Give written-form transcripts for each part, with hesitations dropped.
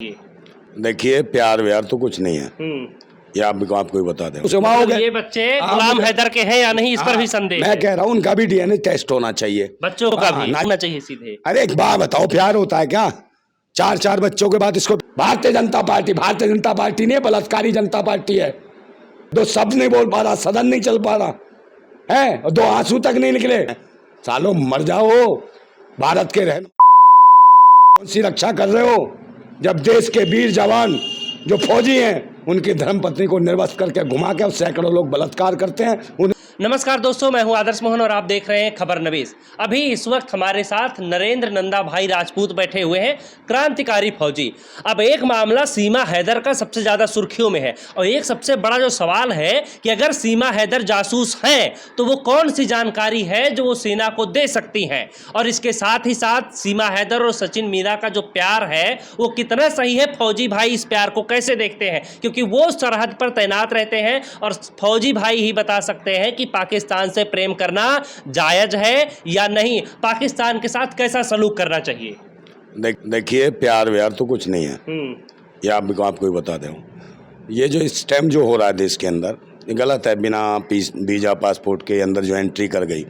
देखिए, प्यार व्यार तो कुछ नहीं है। ये आपको ही बता दें। ये बच्चे गुलाम हैदर के हैं या नहीं, इस पर भी संदेह मैं है। कह रहा हूँ उनका भी डीएनए टेस्ट होना चाहिए, बच्चों का भी होना चाहिए सीधे। अरे एक बात बताओ, प्यार होता है क्या? चार बच्चों के बाद इसको भारतीय जनता पार्टी नहीं, बलात्कारी जनता पार्टी है। दो शब्द नहीं बोल पा रहा, सदन नहीं चल पा रहा है, दो आंसू तक नहीं निकले। सालों मर जाओ, भारत के रहने कौन सी रक्षा कर रहे हो जब देश के वीर जवान जो फौजी हैं उनकी धर्मपत्नी को निर्वस्त्र करके घुमा के सैकड़ों लोग बलात्कार करते हैं। नमस्कार दोस्तों, मैं हूं आदर्श मोहन और आप देख रहे हैं खबर नवीस। अभी इस वक्त हमारे साथ नरेंद्र नंदा भाई राजपूत बैठे हुए हैं, क्रांतिकारी फौजी। अब एक मामला सीमा हैदर का सबसे ज़्यादा सुर्खियों में है और एक सबसे बड़ा जो सवाल है कि अगर सीमा हैदर जासूस हैं तो वो कौन सी जानकारी है जो वो सेना को दे सकती हैं, और इसके साथ ही साथ सीमा हैदर और सचिन मीना का जो प्यार है वो कितना सही है, फौजी भाई इस प्यार को कैसे देखते हैं, क्योंकि वो सरहद पर तैनात रहते हैं और फौजी भाई ही बता सकते हैं कि पाकिस्तान से प्रेम करना जायज है या नहीं, पाकिस्तान के साथ कैसा सलूक करना चाहिए। देखिए, प्यार व्यार तो कुछ नहीं है। ये आपको ही बता दें। ये जो स्टैम्प जो हो रहा है देश के अंदर, ये गलत है। बिना वीजा पासपोर्ट के अंदर जो एंट्री कर गई,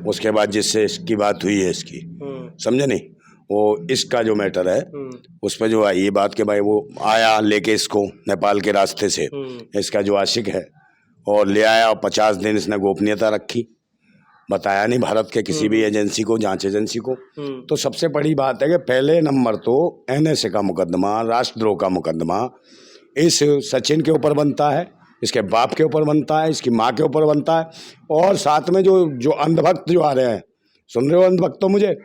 उसके बाद जिससे इसकी बात हुई है इसकी, समझे नहीं, वो इसका जो मैटर है उस पर जो आई ये बात के भाई वो आया लेके इसको नेपाल के रास्ते से, इसका जो आशिक है और ले आया, और 50 दिन इसने गोपनीयता रखी, बताया नहीं भारत के किसी भी एजेंसी को, जांच एजेंसी को। तो सबसे बड़ी बात है कि पहले नंबर तो एनएसए का मुकदमा, राष्ट्रद्रोह का मुकदमा इस सचिन के ऊपर बनता है, इसके बाप के ऊपर बनता है, इसकी माँ के ऊपर बनता है, और साथ में जो अंधभक्त जो आ रहे हैं, सुन रहे हो अंधभक्त, तो मुझे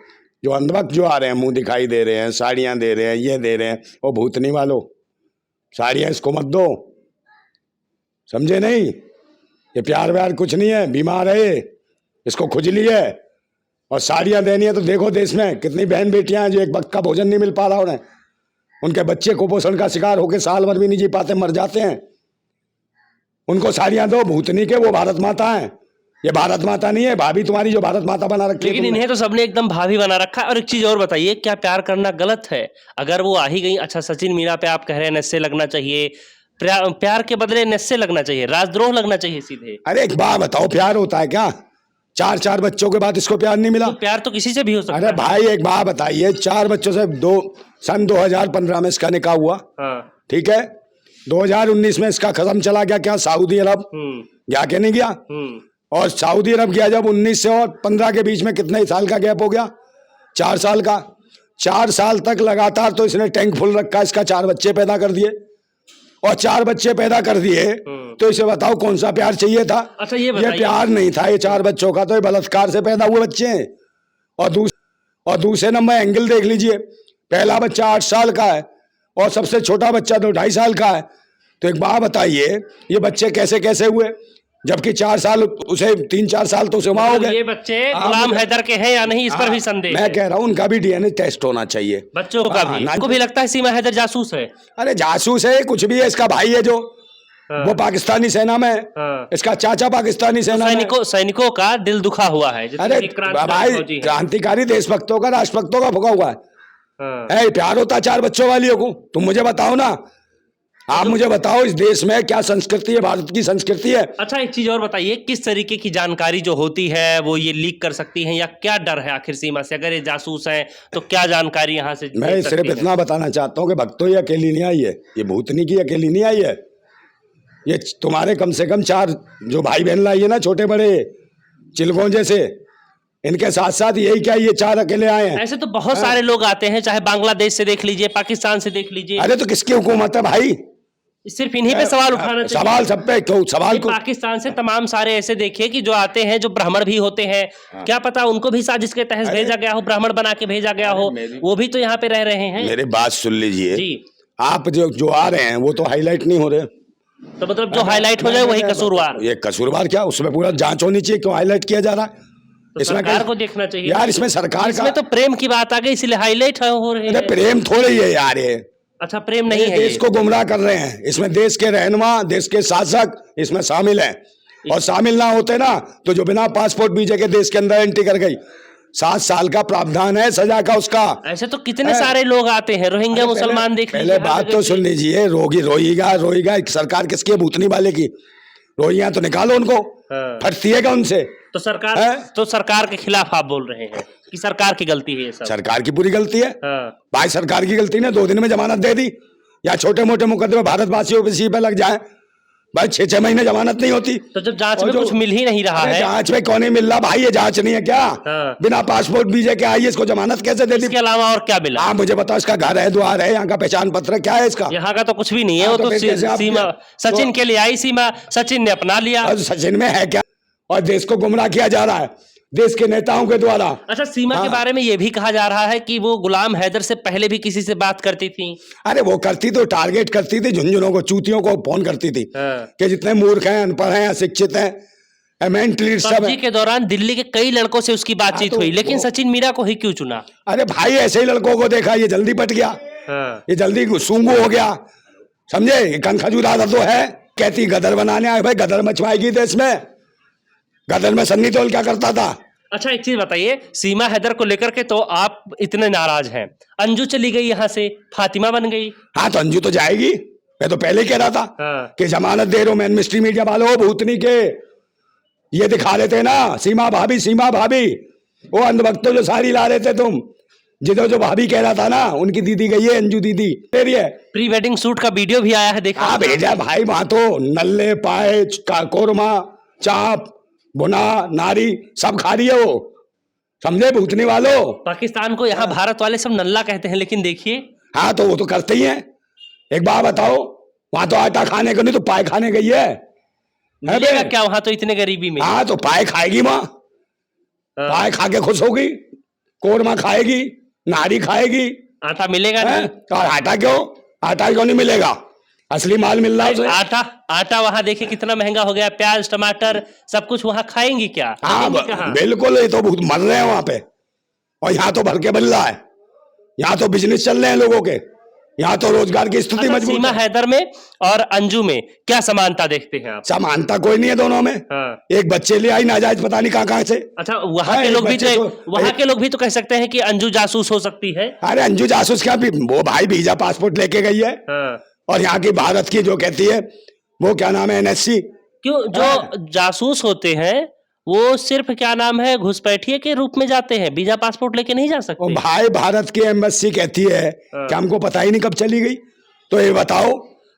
जो अंधभक्त जो आ रहे हैं, मुंह दिखाई दे रहे हैं, साड़ियाँ दे रहे हैं, ये दे रहे हैं, वो भूतनी वालों, साड़ियाँ इसको मत दो, समझे नहीं? ये प्यार व्यार कुछ नहीं है, बीमार है, इसको खुजली है, और साड़ियाँ देनी है तो देखो देश में कितनी बहन बेटियां हैं जो एक वक्त का भोजन नहीं मिल पा रहा उन्हें, उनके बच्चे कुपोषण का शिकार होकर साल भर भी नहीं जी पाते, मर जाते हैं। उनको साड़ियाँ दो, भूतनी के, वो भारत माता है। ये भारत माता नहीं है, भाभी तुम्हारी जो भारत माता बना रखी है। लेकिन इन्हें तो सबने एकदम भाभी बना रखा है। और एक चीज और बताइए, क्या प्यार करना गलत है? अगर वो आ ही गई, अच्छा सचिन मीना पे आप कह रहे हैं नस्से लगना चाहिए, प्यार के बदले नस्से लगना चाहिए, राजद्रोह लगना चाहिए सीधे। अरे एक बात बताओ, प्यार होता है क्या? चार बच्चों के बाद इसको प्यार नहीं मिला? तो प्यार तो किसी से भी हो सकता है। अरे भाई एक बात बताइए, 4 बच्चों से सन 2015 में इसका निकाह हुआ, ठीक है, 2019 में इसका खत्म चला गया, क्या सऊदी अरब गया के नहीं गया? और सऊदी अरब गया जब 19 से और 15 के बीच में कितने साल का गैप हो गया? 4 साल का। 4 साल तक लगातार तो इसने टैंक फुल रखा, इसका 4 बच्चे पैदा कर दिए, और 4 बच्चे पैदा कर दिए तो इसे बताओ कौन सा प्यार चाहिए था? अच्छा ये प्यार नहीं था, ये 4 बच्चों का तो ये बलात्कार से पैदा हुए बच्चे हैं। और दूसरे नंबर एंगल देख लीजिए, पहला बच्चा 8 साल का है और सबसे छोटा बच्चा तो 2.5 साल का है। तो एक बात बताइए, ये बच्चे कैसे कैसे हुए, जबकि 4 साल उसे 3-4 साल तो उसे वहां हो गए। ये बच्चे गुलाम हैदर के हैं या नहीं, इस पर भी संदेह मैं कह रहा हूँ उनका भी डीएनए टेस्ट होना चाहिए, बच्चों का भी। आपको भी लगता है सीमा हैदर जासूस है? अरे जासूस है कुछ भी है, इसका भाई है जो वो पाकिस्तानी सेना में है, इसका चाचा पाकिस्तानी सेना में। सैनिकों का दिल दुखा हुआ है। अरे भाई, क्रांतिकारी देशभक्तों का, राष्ट्रभक्तों का भुगा हुआ है। प्यार होता 4 बच्चों वालियों को? तुम मुझे बताओ ना, आप मुझे बताओ इस देश में क्या संस्कृति है, भारत की संस्कृति है? अच्छा एक चीज और बताइए, किस तरीके की जानकारी जो होती है वो ये लीक कर सकती है, या क्या डर है आखिर सीमा से? अगर ये जासूस हैं तो क्या जानकारी यहाँ से? मैं सिर्फ इतना बताना चाहता हूँ कि भक्तों ये अकेली नहीं आई है, ये भूतनी की अकेली नहीं आई है, ये तुम्हारे कम से कम 4 जो भाई बहन लाई है ना, छोटे बड़े चिलगों जैसे, इनके साथ साथ यही क्या ये 4 अकेले आए हैं? ऐसे तो बहुत सारे लोग आते हैं, चाहे बांग्लादेश से देख लीजिए, पाकिस्तान से देख लीजिए। अरे तो किसकी हुकूमत है भाई? सिर्फ इन्हीं पे सवाल उठाना चाहिए। सवाल सब पे क्यों? सवाल को पाकिस्तान से तमाम सारे ऐसे देखिए कि जो आते हैं, जो ब्राह्मण भी होते हैं, क्या पता उनको भी साजिश के तहत भेजा गया हो, ब्राह्मण बना के भेजा गया हो, वो भी तो यहाँ पे रह रहे हैं। मेरी बात सुन लीजिए जी, आप जो आ रहे हैं वो तो हाईलाइट नहीं हो रहे, तो मतलब जो हाईलाइट हो जाए वही कसूरवार। ये कसूरवार क्या, उसमें पूरा जांच होनी चाहिए, क्यों हाईलाइट किया जा रहा है? तो सरकार को देखना चाहिए यार, इसमें सरकार इसमें तो प्रेम की बात आ गई, इसलिए हाईलाइट हो रही है। प्रेम थोड़े ही है यार, ये अच्छा प्रेम नहीं है, देश को गुमराह कर रहे हैं। इसमें देश के रहनुमा, देश के शासक इसमें शामिल हैं, और शामिल ना होते ना तो जो बिना पासपोर्ट वीजे के देश के अंदर एंट्री कर गई 7 साल का प्रावधान है सजा का उसका। ऐसे तो कितने सारे लोग आते हैं, रोहिंग्या मुसलमान देख लीजिए। पहले बात तो सुन लीजिए, रोएगा सरकार किसकी है? भूतनी वाले की। रोइया तो निकालो उनको, फटती है उनसे। तो सरकार के खिलाफ आप बोल रहे हैं कि सरकार की गलती है ये सब? सरकार की पूरी गलती है भाई, सरकार की गलती ने 2 दिन में जमानत दे दी। या छोटे मोटे मुकदमे भारतवासियों पे लग जाए भाई, 6-6 महीने जमानत नहीं होती। तो जब जांच में कुछ मिल ही नहीं रहा है, जांच में कौन नहीं मिल रहा भाई? ये जांच नहीं है क्या? बिना पासपोर्ट वीजे के आई, इसको जमानत कैसे दे दी? इसके अलावा और क्या मिला? हाँ मुझे बताओ, इसका घर है, द्वार है, यहाँ का पहचान पत्र क्या है इसका? यहाँ का तो कुछ भी नहीं है। वो तो सीमा सचिन के लिए आई सीमा, सचिन ने अपना लिया। सचिन में है क्या? और देश को गुमराह किया जा रहा है देश के नेताओं के द्वारा। अच्छा, सीमा के बारे में ये भी कहा जा रहा है कि वो गुलाम हैदर से पहले भी किसी से बात करती थी। अरे वो करती तो टारगेट करती थी झुंझुनों को, चूतियों को फोन करती थी कि जितने मूर्ख हैं, अनपढ़ हैं, अशिक्षित हैं, मेंटली सब है। के दौरान दिल्ली के कई लड़कों से उसकी बातचीत हुई, लेकिन सचिन मीरा को ही क्यों चुना? अरे भाई ऐसे ही लड़कों को देखा, ये जल्दी पट गया, ये जल्दी सूंगू हो गया, समझे? कनखजूरा तो है, कहती गदर बनाने आए। भाई गदर मचवाएगी देश में? गदर में सन्नी देओल क्या करता था? अच्छा एक चीज बताइए, सीमा हैदर को लेकर के तो आप इतने नाराज हैं, अंजू चली गई यहाँ से, फातिमा बन गई। हाँ तो अंजू तो जाएगी, मैं तो पहले कह रहा था कि जमानत दे रहे हो। मैन मिस्ट्री मीडिया वालों, भूतनी के ये दिखा रहे थे ना, सीमा भाभी, वो अंधभक्तों जो सारी ला रहे थे तुम, जो भाभी कह रहा था ना, उनकी दीदी गई है, अंजू दीदी तेरी है। प्री वेडिंग शूट का वीडियो भी आया है, देखा? हाँ भेजा भाई, वहां तो नल्ले पाए, कोरमा, चाप, बुना, नारी सब खा रही है वो, समझे भूतनी वालों? पाकिस्तान को यहाँ भारत वाले सब नल्ला कहते हैं, लेकिन देखिए। हाँ तो वो तो करते ही हैं। एक बात बताओ, वहां तो आटा खाने को नहीं तो पाए खाने गई है। मिलेगा क्या वहां तो इतने गरीबी में? हाँ तो पाए खाएगी वहां, पाए खा के खुश होगी, कोरमा खाएगी, नारी खाएगी। आटा मिलेगा नहीं? और आटा क्यों नहीं मिलेगा? असली माल मिल रहा है। आटा वहां देखिए कितना महंगा हो गया, प्याज टमाटर सब कुछ वहां खाएंगी क्या? हाँ बिल्कुल, ये तो बहुत मर रहे हैं वहां पे, और यहाँ तो भर के बन रहा है, यहाँ तो बिजनेस चल रहे हैं लोगों के, यहाँ तो रोजगार की स्थिति मजबूत है। सीमा हैदर में और अंजू में क्या समानता देखते हैं आप? समानता कोई नहीं है दोनों में। एक बच्चे ले आई नाजायज, पता नहीं कहाँ से। अच्छा, वहाँ के लोग भी तो कह सकते हैं कि अंजू जासूस हो सकती है। अरे अंजू जासूस क्या, वो भाई वीजा पासपोर्ट लेके गई है, और यहाँ की भारत की जो कहती है वो क्या नाम है, NSC। क्यों? जो जासूस होते हैं वो सिर्फ क्या नाम है, घुसपैठिए के रूप में जाते हैं, वीजा पासपोर्ट लेके नहीं जा सकते। भाई भारत की एम्बेसी कहती है कि हमको पता ही नहीं कब चली गई, तो ये बताओ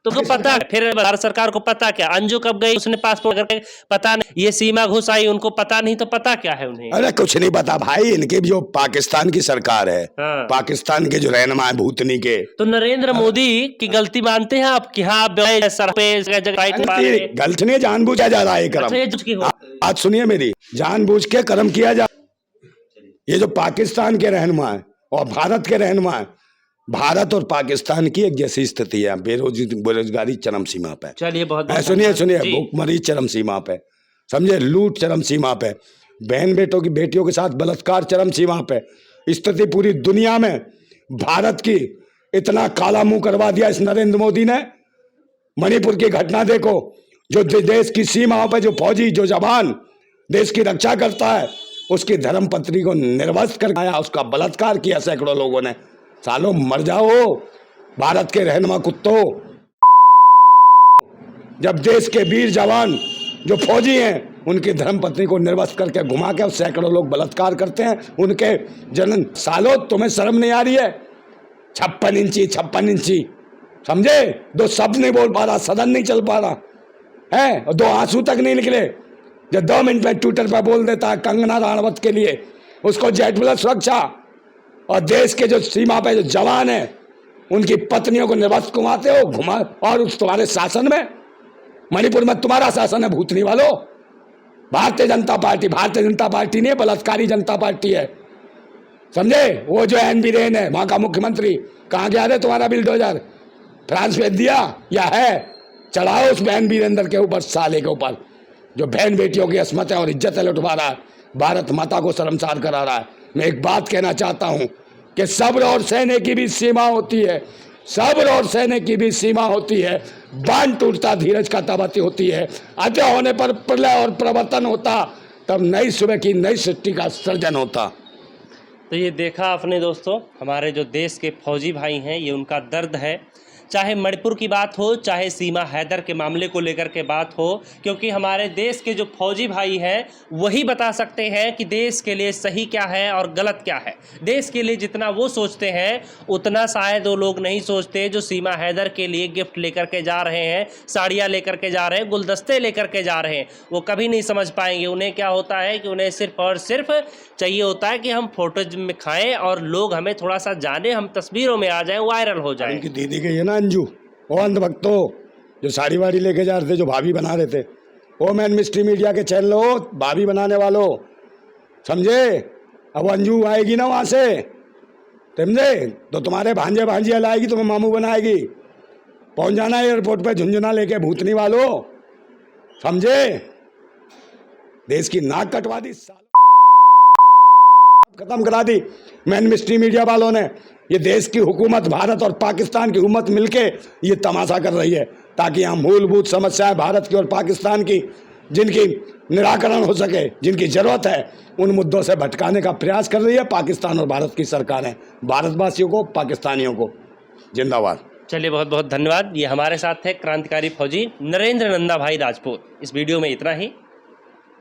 तो पता, फिर भारत सरकार को पता क्या? अंजू कब गई उसने पासपोर्ट करके पता नहीं, ये सीमा घुस आई उनको पता नहीं, तो पता क्या है उन्हें? अरे कुछ नहीं पता भाई, इनके जो पाकिस्तान की सरकार है, पाकिस्तान के जो रहनुमा है भूतनी के। तो नरेंद्र मोदी की गलती मानते हैं आप कि हाँ गलत नहीं, जानबूझा जा रहा है कर्म। बात सुनिए मेरी, जानबूझ के कर्म किया जा। ये जो पाकिस्तान के रहनुमा है और भारत के रहनुमा है, भारत और पाकिस्तान की एक जैसी स्थिति है, बेरोजगारी चरम सीमा पे। चलिए बहुत सुनिए भूखमरी चरम सीमा पे, समझे, लूट चरम सीमा पे, बहन बेटियों के साथ बलात्कार चरम सीमा पे। स्थिति पूरी दुनिया में भारत की इतना काला मुंह करवा दिया इस नरेंद्र मोदी ने। मणिपुर की घटना देखो, जो देश की सीमाओं पे जो फौजी, जो जवान देश की रक्षा करता है, उसकी धर्मपत्नी को निर्वस्त्र कर आया, उसका बलात्कार किया सैकड़ों लोगों ने। सालों मर जाओ भारत के रहनुमा कुत्तों। जब देश के वीर जवान जो फौजी हैं उनकी धर्मपत्नी को निर्वस्त्र करके घुमा के सैकड़ों लोग बलात्कार करते हैं उनके जनन। सालों तुम्हें शर्म नहीं आ रही है? 56 इंची समझे, 2 शब्द नहीं बोल पा रहा, सदन नहीं चल पा रहा है, और 2 आंसू तक नहीं निकले। जब 2 मिनट में ट्विटर पर बोल देता है कंगना राणावत के लिए, उसको जेट प्लस सुरक्षा, और देश के जो सीमा पे जो जवान है उनकी पत्नियों को निर्वस्त्र घुमाते हो, और उस तुम्हारे शासन में, मणिपुर में तुम्हारा शासन है भूतनी वालों। भारतीय जनता पार्टी नहीं, बलात्कारी जनता पार्टी है, समझे। वो जो एन बीरेन है वहां का मुख्यमंत्री, कहाँ गया रे तुम्हारा बिल्डोजर? फ्रांस भेज दिया या है? चढ़ाओ उस बहन वीरेंद्र के ऊपर, साले के ऊपर, जो बहन बेटियों की अस्मत है और इज्जत है लुटवा रहा है, भारत माता को शर्मसार करा रहा है। मैं एक बात कहना चाहता हूं कि सब्र और सहने की भी सीमा होती है, सब्र और सहने की भी सीमा होती है। बांध टूटता धीरज का तबती होती है, अजय होने पर प्रलय और प्रवर्तन होता, तब नई सुबह की नई सृष्टि का सृजन होता। तो ये देखा आपने दोस्तों, हमारे जो देश के फौजी भाई हैं, ये उनका दर्द है। चाहे मणिपुर की बात हो, चाहे सीमा हैदर के मामले को लेकर के बात हो, क्योंकि हमारे देश के जो फौजी भाई हैं वही बता सकते हैं कि देश के लिए सही क्या है और गलत क्या है। देश के लिए जितना वो सोचते हैं उतना शायद वो लोग नहीं सोचते जो सीमा हैदर के लिए गिफ्ट लेकर के जा रहे हैं, साड़ियाँ लेकर के जा रहे हैं, गुलदस्ते लेकर के जा रहे हैं। वो कभी नहीं समझ पाएंगे। उन्हें क्या होता है कि उन्हें सिर्फ और सिर्फ चाहिए होता है कि हम फोटोज में खाएं और लोग हमें थोड़ा सा जाने, हम तस्वीरों में आ जाएं, वायरल हो जाएं। उनकी दीदी गई है ना अंजू, वो अंधभक्तो जो साड़ी वाड़ी लेके जा रहे थे, जो भाभी बना रहे थे, वो मैन मिस्ट्री मीडिया के चैनल हो, भाभी बनाने वालों, समझे। अब अंजू आएगी ना वहाँ से, समझे, तो तुम्हारे भांजे भांजिया लाएगी, तुम्हें मामू बनाएगी। पहुँच जाना एयरपोर्ट पे झुंझुना लेके, भूतनी वालों, समझे। देश की नाक कटवा दी, खत्म करा दी मैन मिस्ट्री मीडिया वालों ने। ये देश की हुकूमत, भारत और पाकिस्तान की हुकूमत मिलके ये तमाशा कर रही है, ताकि यहाँ मूलभूत समस्याएं भारत की और पाकिस्तान की, जिनकी निराकरण हो सके, जिनकी जरूरत है, उन मुद्दों से भटकाने का प्रयास कर रही है पाकिस्तान और भारत की सरकारें। भारतवासियों को, पाकिस्तानियों को जिंदाबाद। चलिए, बहुत बहुत धन्यवाद। ये हमारे साथ थे क्रांतिकारी फौजी नरेंद्र नंदा भाई राजपूत। इस वीडियो में इतना ही।